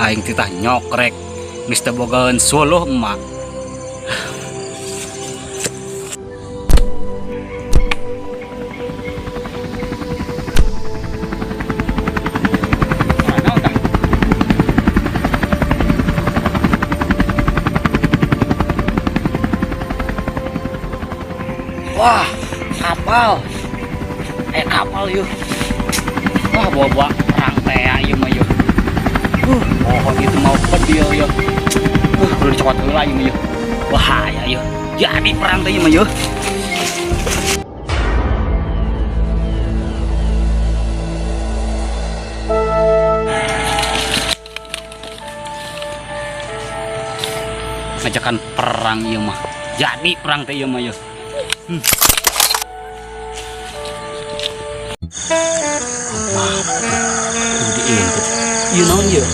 aing titah nyokrek Mister Bogaun Solo emak. Wah, kapal. Kapal yuk. Wah, bawa perang teh ayo mah yuk. Oh, itu mau pedil yuk. Udah dicokot heula ieu mah yuk. Bahaya yuk. Jadi perang teh mah yuk. Ngajakan perang ieu mah. Jadi perang teh ieu mah yuk. You know you.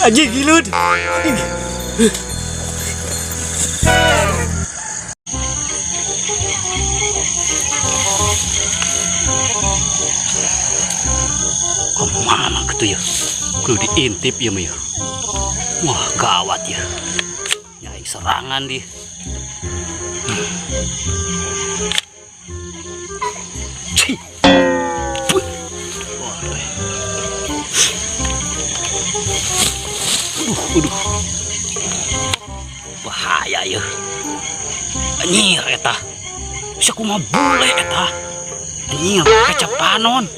Aji gilut. Kemana gitu ya? Kudu diintip ya mah ya. Wah gawat ya. Nyai serangan di. Udah. Bahaya ya. Anyir eta. Bisa kumaha bule eta. Anyir kecap panon.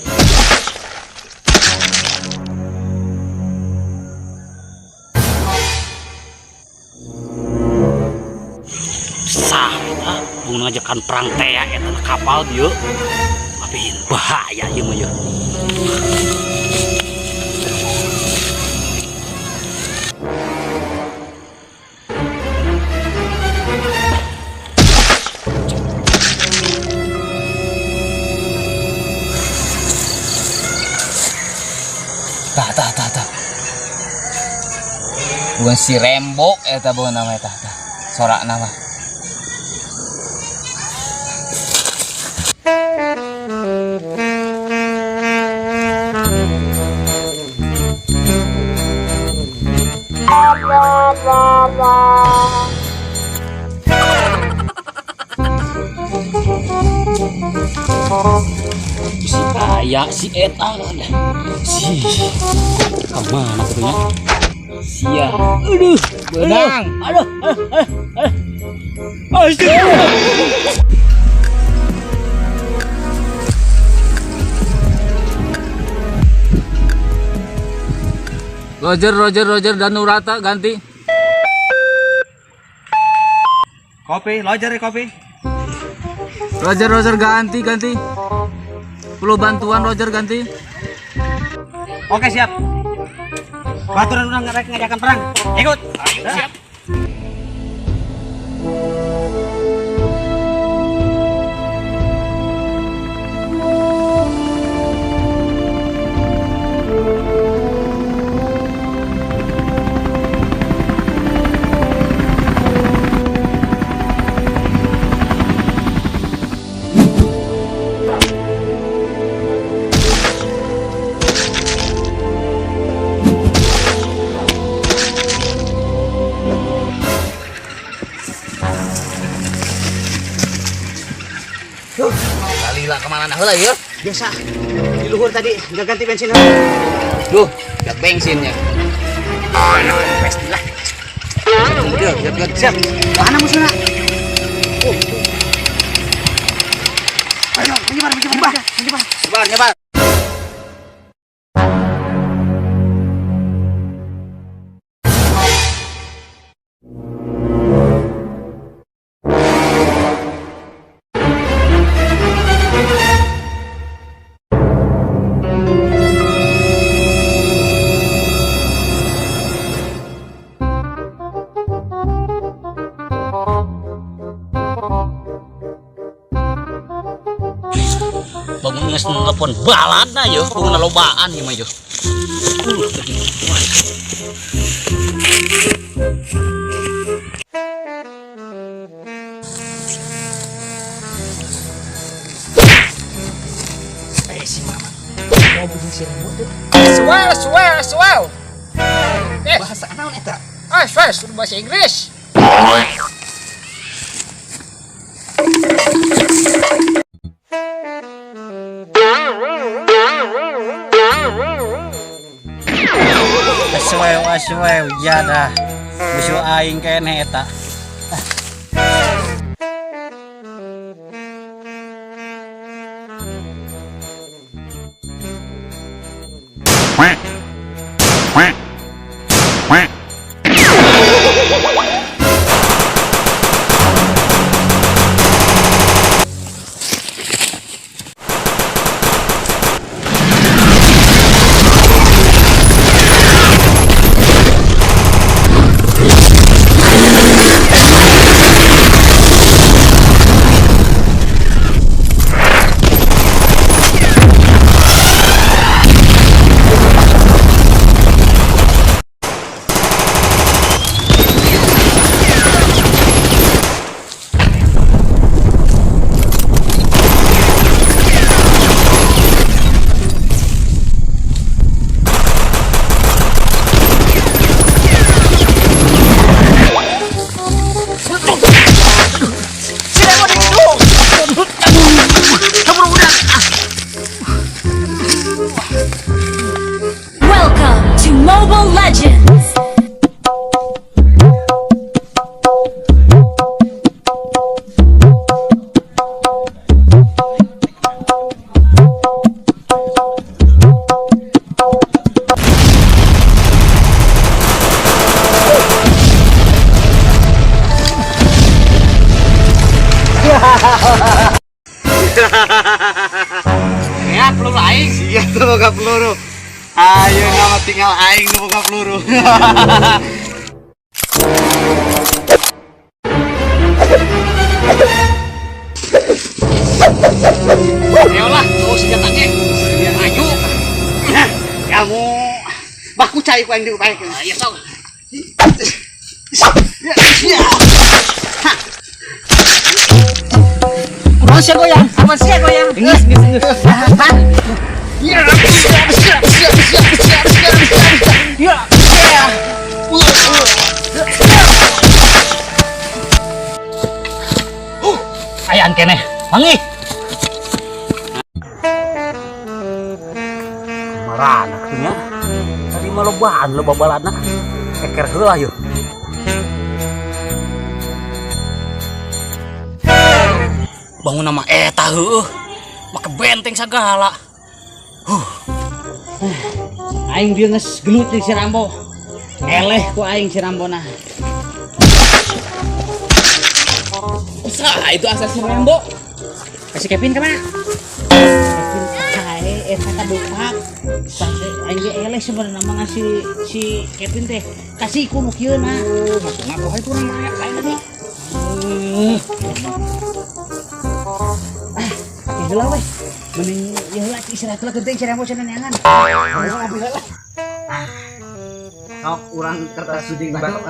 Sah eta mun ngajakan perang teh eta kapal dieu. Tapi bahaya ieu mah ya. Tah. Bukan si Rembo eta bawa nama eta. Sorak nama. Si Ayah, si Eta ada. Si kemana katanya? Sia. Aduh, benang. Aduh. Roger dan Nurata ganti. Kopi, kopi. Roger ganti. Perlu bantuan Roger ganti. Oke siap. Baturan udah ngajakan perang. Ikut. Ayo siap. Kalila kemana nah heula ya? Biasa. Di luhur tadi nggak ganti bensin. Duh, gak bensinnya. Ayo, pastilah. Siap. Mana musuhnya? Ayo, menyebar. Bangun nges telepon baladna yo, bangun lobaan ieu mah yo. Si mama. Mau bikin si rambut tuh. Swell. Bahasa naon eta? Sudah bahasa Inggris. Aswew ya dah. Musuh aing keneh eta. Welcome to Mobile Legends! Ya, peluru aing. Iya tuh boga peluru. Ayo nama tinggal aing nu boga peluru. Ayolah, kau senjatanya. Ayo. Kamu baku cai ku aing diupae. Ayo tau. Aman sih goyang. Geus. Ayan keneh. Mangi. Marana kinya. Tadi malobaan lo babalana. Eker heula yeuh. Bangun nama eta heueuh. Make benteng sagala. Aing dia geus gelut di si Rambo. Eleh ku aing si Rambona. Usaha itu asal si Rambo. Kasih Kevin kemana? Kevin kae eta kadupak. Sampai aing ge eleh sebenarnya mah ngasih si Kevin teh. Kasih ku nu kieu na. Masuk ngaku hai kurang lain tadi. Heula weh. Mending heula istirahat heula geuting si Rambo cenah neangan. Ngopi heula. Sok urang kertas suding batu.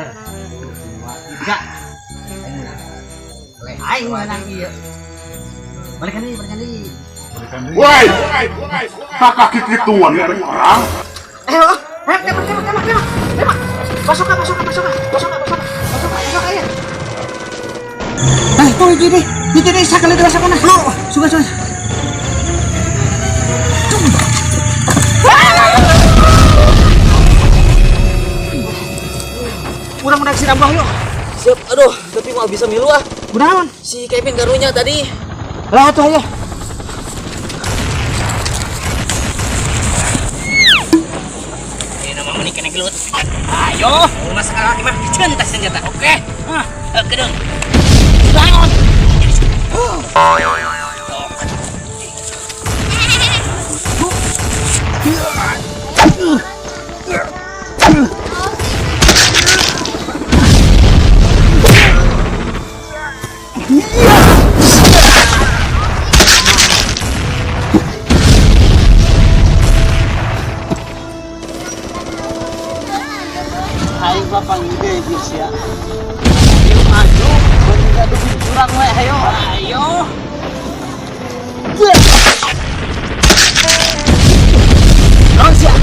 Tiga. Aing menang ieu. Balik kali. Woi, kakak kikituan ya orang. Ayo, tembak. Masuk aja. Itu ini sakali dua sakana. Suka. Udah si Rambang yuk. Siap, aduh, tapi mau bisa milu ah. Gunawan. Si Kevin garunya tadi. Lah tuh ayo. Ini nama menik kena gelut. Ayo, masak lagi mah centas senjata. Oke. Gedung. Bangun. Aing bapak ide bis ya. Ayo maju, benda bikin curang we ayo. Non sia.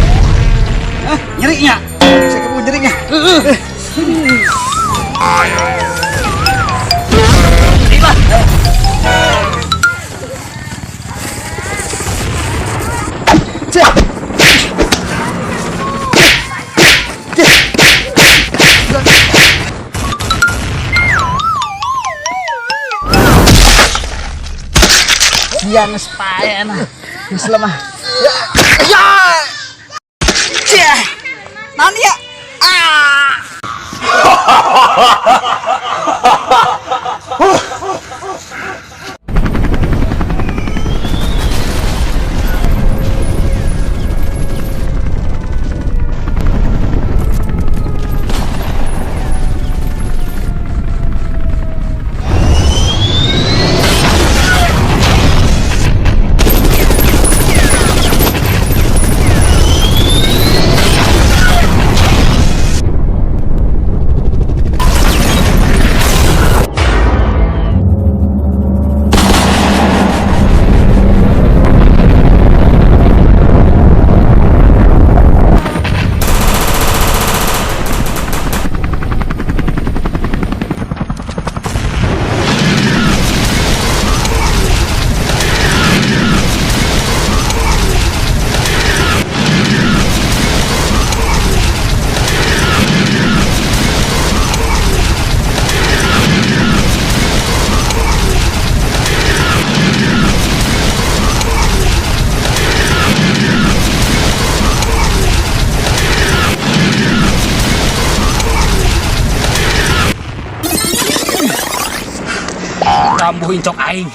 Yang sepaya nah. Lemah. Nanti ya. Rambuhin cok aing.